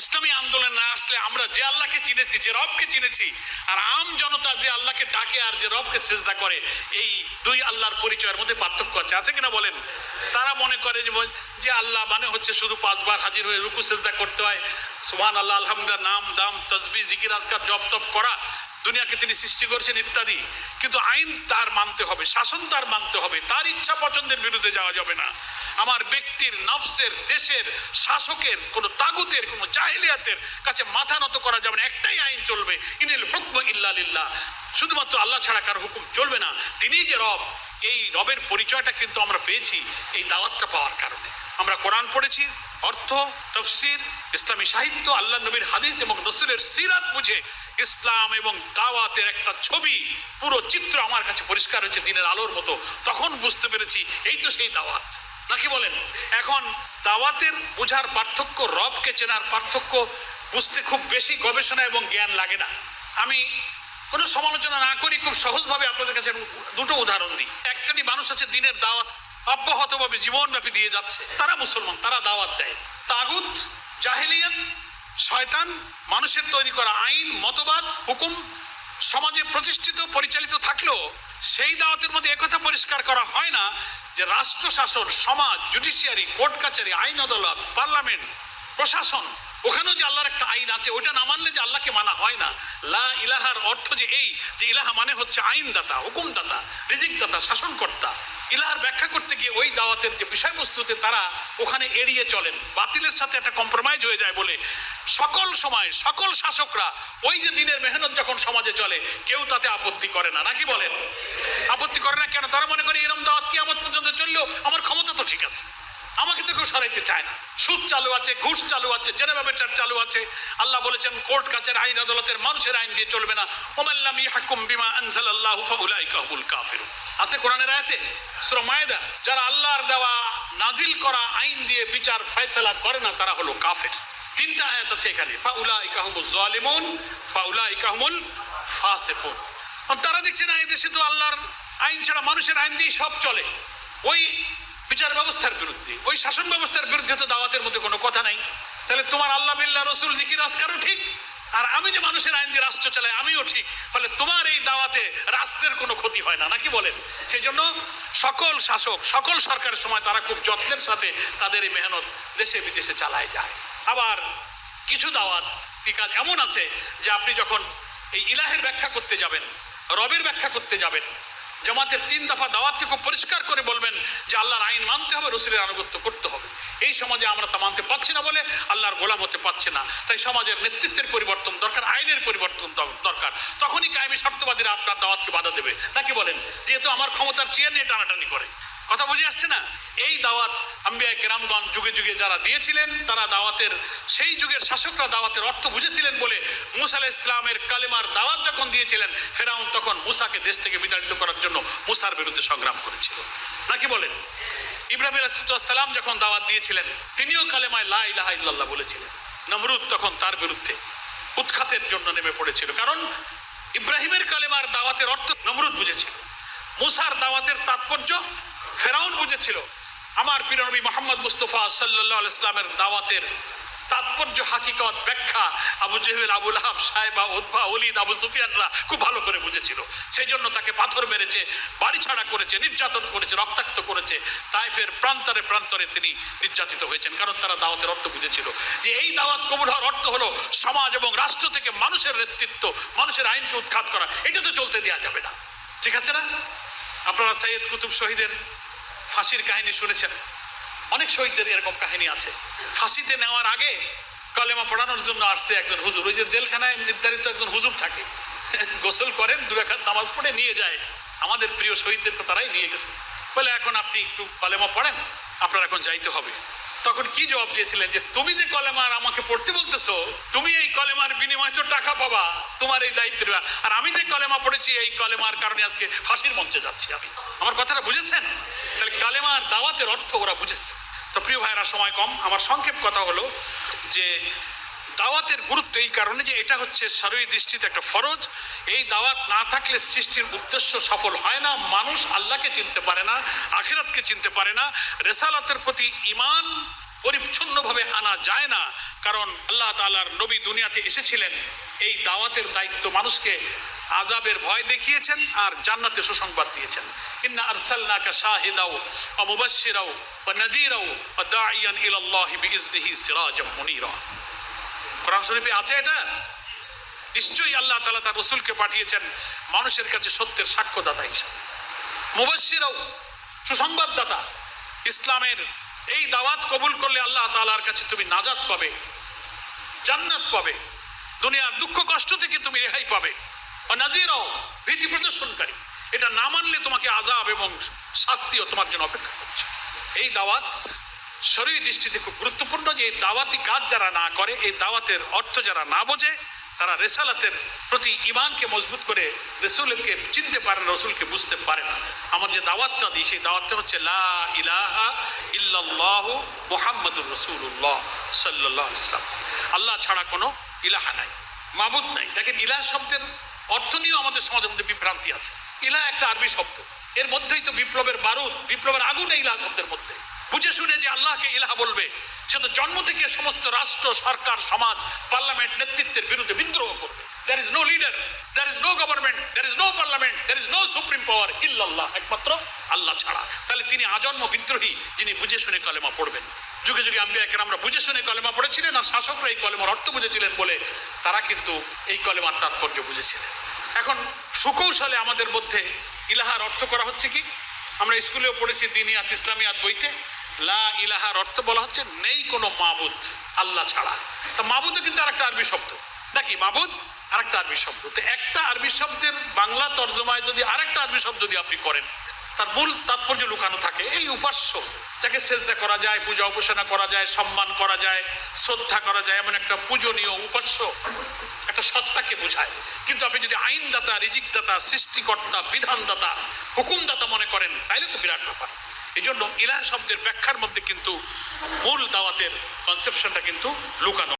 ইসলামী আন্দোলন না আসলে আমরা যে আল্লাহকে চিনেছি, যে রবকে চিনেছি, আর আম জনতা যে আল্লাহকে ডাকে আর যে রবকে সিজদা করে, এই দুই আল্লাহর পরিচয়ের মধ্যে পার্থক্য আছে কিনা বলেন? তারা মনে করে যে আল্লাহ মানে হচ্ছে শুধু 5 বার হাজির হয়ে রুকু সিজদা করতে হয়, সুবহানাল্লাহ, আলহামদুলিল্লাহ, নাম দাম তাসবিহ জিকির আজকার জপ তপ করা, দুনিয়াকে তিনি সৃষ্টি করেছেন ইত্যাদি। কিন্তু আইন তার মানতে হবে, শাসন তার মানতে হবে, তার ইচ্ছা পছন্দের বিরুদ্ধে যাওয়া যাবে না। আমার ব্যক্তির, নফসের, দেশের, শাসকের, কোন তাগুতের, কোন জাহিলিয়াতের কাছে মাথা নত করা যাবে না। একটাই আইন চলবে, ইনিল হুকম ইল্লা লিল্লাহ, শুধুমাত্র আল্লাহ ছাড়া কারো হুকুম চলবে না। তিনিই যে রব, এই রবের পরিচয়টা কিন্তু আমরা পেয়েছি এই দাওয়াতটা পাওয়ার কারণে। আমরা কোরআন পড়েছি, অর্থ, তফসির, ইসলামী সাহিত্য, আল্লাহ নবীর হাদিস এবং রাসূলের সিরাত বুঝে ইসলাম এবং দাওয়াতের একটা ছবি, পুরো চিত্র আমার কাছে পরিষ্কার হয়েছে দিনের আলোর মতো। তখন বুঝতে পেরেছি এই তো সেই দাওয়াত, নাকি বলেন? এখন দাওয়াতের বোঝার পার্থক্য, রবকে চেনার পার্থক্য বুঝতে খুব বেশি গবেষণা এবং জ্ঞান লাগে না। আমি কোনো সমালোচনা না করি, খুব সহজভাবে আপনাদের কাছে দুটো উদাহরণ দিই। এক শ্রেণী মানুষ আছে দিনের দাওয়াত অব্যাহতভাবে জীবনব্যাপী দিয়ে যাচ্ছে, তারা মুসলমান, তারা দাওয়াত দেয়। তাগুত, জাহেলিয়াত, শয়তান, মানুষের তৈরি করা আইন, মতবাদ, হুকুম সমাজে প্রতিষ্ঠিত পরিচালিত থাকলেও সেই দাওয়াতের মধ্যে একথা পরিষ্কার করা হয় না যে রাষ্ট্র শাসন, সমাজ, জুডিশিয়ারি, কোর্ট কাচারি, আইন আদালত, পার্লামেন্ট, প্রশাসন, ওখানেও যে আল্লাহর একটা আইন আছে, ওইটা না মানলে যে আল্লাহকে মানা হয় না। লা ইলাহার অর্থ যে এই যে ইলাহা মানে হচ্ছে আইনদাতা, হুকুমদাতা, রিজিকদাতা, শাসনকর্তা। ইলাহার ব্যাখ্যা করতে গিয়ে ওই দাওয়াতের যে বিষয়বস্তুতে তারা ওখানে এড়িয়ে চলেন, বাতিলের সাথে একটা কম্প্রোমাইজ হয়ে যায় বলে সকল সময় সকল শাসকরা ওই যে দিনের মেহনত যখন সমাজে চলে কেউ তাতে আপত্তি করে না, নাকি বলেন? আপত্তি করে না কেন? তারা মনে করে এরকম দাওয়াত কিয়ামত পর্যন্ত চললেও আমার ক্ষমতা তো ঠিক আছে, আমাকে তো কেউ সরাইতে চায় না। সুদ চালু আছে, ঘুষ চালু আছে, জেনেভা বিচার চালু আছে। আল্লাহ বলেছেন কোর্ট কাছের আইন আদালতের মানুষের আইন দিয়ে চলবে না। ওমাল্লাম ইয়াহকুম বিমা আনজালাল্লাহু ফাউলাইকা হুমুল কাফিরুন, আছে কোরআনের আয়াতে, সূরা মায়েদা। যারা আল্লাহর দেওয়া নাজিল করা আইন দিয়ে বিচার ফয়সালা করে না তারা হলো কাফের। 3টা আয়াত আছে এখানে, ফাউলাইকা হুমুজ জালিমুন, ফাউলাইকা হুমুল ফাসিকুন। তারা দেখছে না এদেশে তো আল্লাহর আইন ছাড়া মানুষের আইন দিয়ে সব চলে, ওই বিচার ব্যবস্থার বিরুদ্ধে, ওই শাসন ব্যবস্থার বিরুদ্ধে তো দাওয়াতের মধ্যে কোনো কথা নাই। তাহলে তোমার আল্লাহ বিল্লাহ রসুল জিকির আজকারও ঠিক, আর আমি যে মানুষের আইন দিয়ে রাষ্ট্র চালাই আমিও ঠিক, ফলে তোমার এই দাওয়াতে রাষ্ট্রের কোনো ক্ষতি হয় না, নাকি বলেন? সেই জন্য সকল শাসক, সকল সরকারের সময় তারা খুব যত্নের সাথে তাদের এই মেহনত দেশে বিদেশে চালায় যায়। আবার কিছু দাওয়াত কাজ এমন আছে যে আপনি যখন এই ইলাহের ব্যাখ্যা করতে যাবেন, রবের ব্যাখ্যা করতে যাবেন, জামাতের 3 দফা দাওয়াতকে খুব পরিষ্কার করে বলবেন যে আল্লাহর আইন মানতে হবে, রসুলের আনুগত্য করতে হবে। এই সমাজে আমরা তা মানতে পারছি না বলে আল্লাহর গোলাম হতে পারছে না, তাই সমাজের নেতৃত্বের পরিবর্তন দরকার, আইনের পরিবর্তন দরকার। তখনই কায়েমি স্বার্থবাদীরা আপনার দাওয়াতকে বাধা দেবে, নাকি বলেন? যেহেতু আমার ক্ষমতার চেয়ার নিয়ে টানাটানি করে। কথা বুঝে আসছে না? এই দাওয়াত আম্বিয়া কেরামগণ যুগে যুগে যারা দিয়েছিলেন, তারা দাওয়াতের, সেই যুগের শাসকরা দাওয়াতের অর্থ বুঝেছিলেন বলে মুসা আলাইহিস সালামের কালেমার দাওয়াত যখন দিয়েছিলেন, ফেরাউন তখন মুসাকে দেশ থেকে বিতাড়িত করার জন্য মুসার বিরুদ্ধে সংগ্রাম করেছিল, নাকি বলেন? ইব্রাহিম আলাইহিস সালাম যখন দাওয়াত দিয়েছিলেন তিনিও কালেমায় লা ইলাহা ইল্লাল্লাহ বলেছিলেন। নমরুদ তখন তার বিরুদ্ধে উৎখাতের জন্য নেমে পড়েছিল, কারণ ইব্রাহিমের কালেমার দাওয়াতের অর্থ নমরুদ বুঝেছিল, মুসার দাওয়াতের তাৎপর্য ফেরাউন বুঝেছিল। আমার প্রিয় নবী মুহাম্মদ মুস্তাফা সাল্লাল্লাহু আলাইহি ওয়াসাল্লামের দাওয়াতের তাৎপর্য, হাকিকত, ব্যাখ্যা আবু জেহেল, আবু লাহাব, সাইবা, উতবা, ওলীদ, আবু সুফিয়ানরা খুব ভালো করে বুঝেছিল। সেই জন্য তাকে পাথর মেরেছে, বাড়ি ছাড়া করেছে, নির্যাতন করেছে, রক্তাক্ত করেছে। তাইফের প্রান্তরে প্রান্তরে তিনি নির্যাতিত হয়েছেন, কারণ তারা দাওয়াতের অর্থ বুঝেছিল যে এই দাওয়াত কবুল হওয়ার অর্থ হলো সমাজ এবং রাষ্ট্র থেকে মানুষের নেতৃত্ব, মানুষের আইনকে উৎখাত করা। এটা তো চলতে দেওয়া যাবে না, ঠিক আছে না? আপনারা সৈয়দ কুতুব শহীদের ফাঁসির কাহিনী শুনেছেন, অনেক শহীদদের এরকম কাহিনী আছে। ফাঁসিতে নেওয়ার আগে কলেমা পড়ানোর জন্য আসছে একজন হুজুর, ওই যে জেলখানায় নির্ধারিত একজন হুজুর থাকে, গোসল করেন, 2 রাকাত নামাজ পড়ে নিয়ে যায়। আমাদের প্রিয় শহীদদেরকে তারাই নিয়ে গেছে, বলে এখন আপনি একটু কলেমা পড়েন, আপনার এখন যাইতে হবে। তখন কি জবাব দিয়েছিলেন যে তুমি যে কলেমার আমাকে পড়তে বলতেছো, তুমি এই কলেমার বিনিময়ে তো টাকা পাবা, তোমার এই দায়িত্ব, আর আমি যে কলেমা পড়েছি এই কলেমার কারণে আজকে ফাঁসির মঞ্চে যাচ্ছি আমি। আমার কথাটা বুঝেছেন? তাহলে কালেমার দাওয়াতের অর্থ ওরা বুঝেছে। তো প্রিয় ভাইরা, সময় কম, আমার সংক্ষেপ কথা হলো যে দাওয়াতের গুরুত্ব এই কারণে যে এটা হচ্ছে শরঈ দৃষ্টিতে একটা ফরজ। এই দাওয়াত না থাকলে সৃষ্টির উদ্দেশ্য সফল হয় না, মানুষ আল্লাহকে চিনতে পারে না, আখিরাতকে চিনতে পারে না, রিসালাতের প্রতি ঈমান পরিচ্ছন্নভাবে আনা যায় না, কারণ আল্লাহ তাআলার নবী দুনিয়াতে এসেছিলেন এই দাওয়াতের দায়িত্ব, মানুষকে আযাবের ভয় দেখিয়েছেন আর জান্নাতের সুসংবাদ দিয়েছেন। ইন্না আরসালনাকা শাহিদাও ওয়া মুবাশশিরাও ওয়া নাযীরাও ওয়া দাঈয়ান ইলাল্লাহি বিইজনিহি সিরাজাম মুনীরা। কোরআন শরীফে আছে এটা। নিশ্চয়ই আল্লাহ তাআলা তার রাসূলকে পাঠিয়েছেন মানুষের কাছে সত্যের সাক্ষ্যদাতা হিসেবে, মুবাশশিরাও সুসংবাদদাতা। ইসলামের এই দাওয়াত কবুল করলে আল্লাহ তাআলার কাছে তুমি নাজাত পাবে, জান্নাত পাবে, দুনিয়ার দুঃখ কষ্ট থেকে তুমি রেহাই পাবে। নাযীরাও ভীতি প্রদর্শনকারী, এটা না মানলে তোমাকে আযাব এবং শাস্তিও তোমার জন্য অপেক্ষা করছে। এই দাওয়াত শরীয়ী দৃষ্টিতে খুব গুরুত্বপূর্ণ, যে এই দাওয়াতি কাজ যারা না করে, এই দাওয়াতের অর্থ যারা না বোঝে, তারা রেসালাতের প্রতি ঈমানকে মজবুত করে রাসূলকে চিনতে পারে না, রাসূলকে বুঝতে পারে না। আমার যে দাওয়াতটা দিই সেই দাওয়াতটা হচ্ছে লা ইলাহা ইল্লাল্লাহু মুহাম্মাদুর রাসূলুল্লাহ সাল্লাল্লাহু আলাইহি ওয়াসাল্লাম। আল্লাহ ছাড়া কোনো ইলাহা নাই, মাবুদ নাই। দেখেন, ইলাহ শব্দের অর্থ নিয়েও আমাদের সমাজের মধ্যে বিভ্রান্তি আছে। ইলাহ একটা আরবি শব্দ, এর মধ্যেই তো বিপ্লবের বারুদ, বিপ্লবের আগুন এই ইলাহ শব্দের মধ্যে। বুঝে শুনে যে আল্লাহকে ইলাহ বলবে, সে তো জন্ম থেকে সমস্ত রাষ্ট্র, সরকার, সমাজ, পার্লামেন্ট নেতৃত্বের বিরুদ্ধে বিদ্রোহ করবে। There is no leader, there is no government, there is no parliament, there is no supreme power illallah, একমাত্র আল্লাহ ছাড়া। তাহলে তিনি আজন্ম বিদ্রোহী, যিনি বুঝে শুনে কলেমা পড়বেন। যুগে যুগে আম্বিয়া কেরামরা বুঝে শুনে কলেমা পড়েছিলেন, আর শাসকরা এই কলেমার অর্থ বুঝেছিলেন বলে তারা কিন্তু এই কলেমার তাৎপর্য বুঝেছিলেন। এখন সুকৌশলে আমাদের মধ্যে ইলাহার অর্থ করা হচ্ছে কি, আমরা স্কুলেও পড়েছি দিনিয়াত, ইসলামিয়াত বইতে, লা ইলাহার অর্থ বলা হচ্ছে নেই কোনো মাবুদ আল্লাহ ছাড়া। তা মাবুদও কিন্তু আরেকটা আরবি শব্দ নাকি? মাবুদ আরেকটা আরবি শব্দ। তো একটা আরবি শব্দের বাংলা তর্জমায় যদি আরেকটা আরবি শব্দ দিয়ে আপনি করেন, তার মূল তাৎপর্য লুকানো থাকে এই উপাস্য, যাকে সেজদা করা যায়, পূজা উপাসনা করা যায়, সম্মান করা যায়, শ্রদ্ধা করা যায়, এমন একটা পূজনীয় উপাস্য একটা সত্তাকে বোঝায়। কিন্তু আপনি যদি আইনদাতা, রিজিকদাতা, সৃষ্টিকর্তা, বিধানদাতা, হুকুমদাতা মনে করেন, তাইলে তো বিরাট ব্যাপার। এই জন্য ইলাহ শব্দের ব্যাখ্যার মধ্যে কিন্তু মূল দাওয়াতের কনসেপশনটা কিন্তু লুকানো।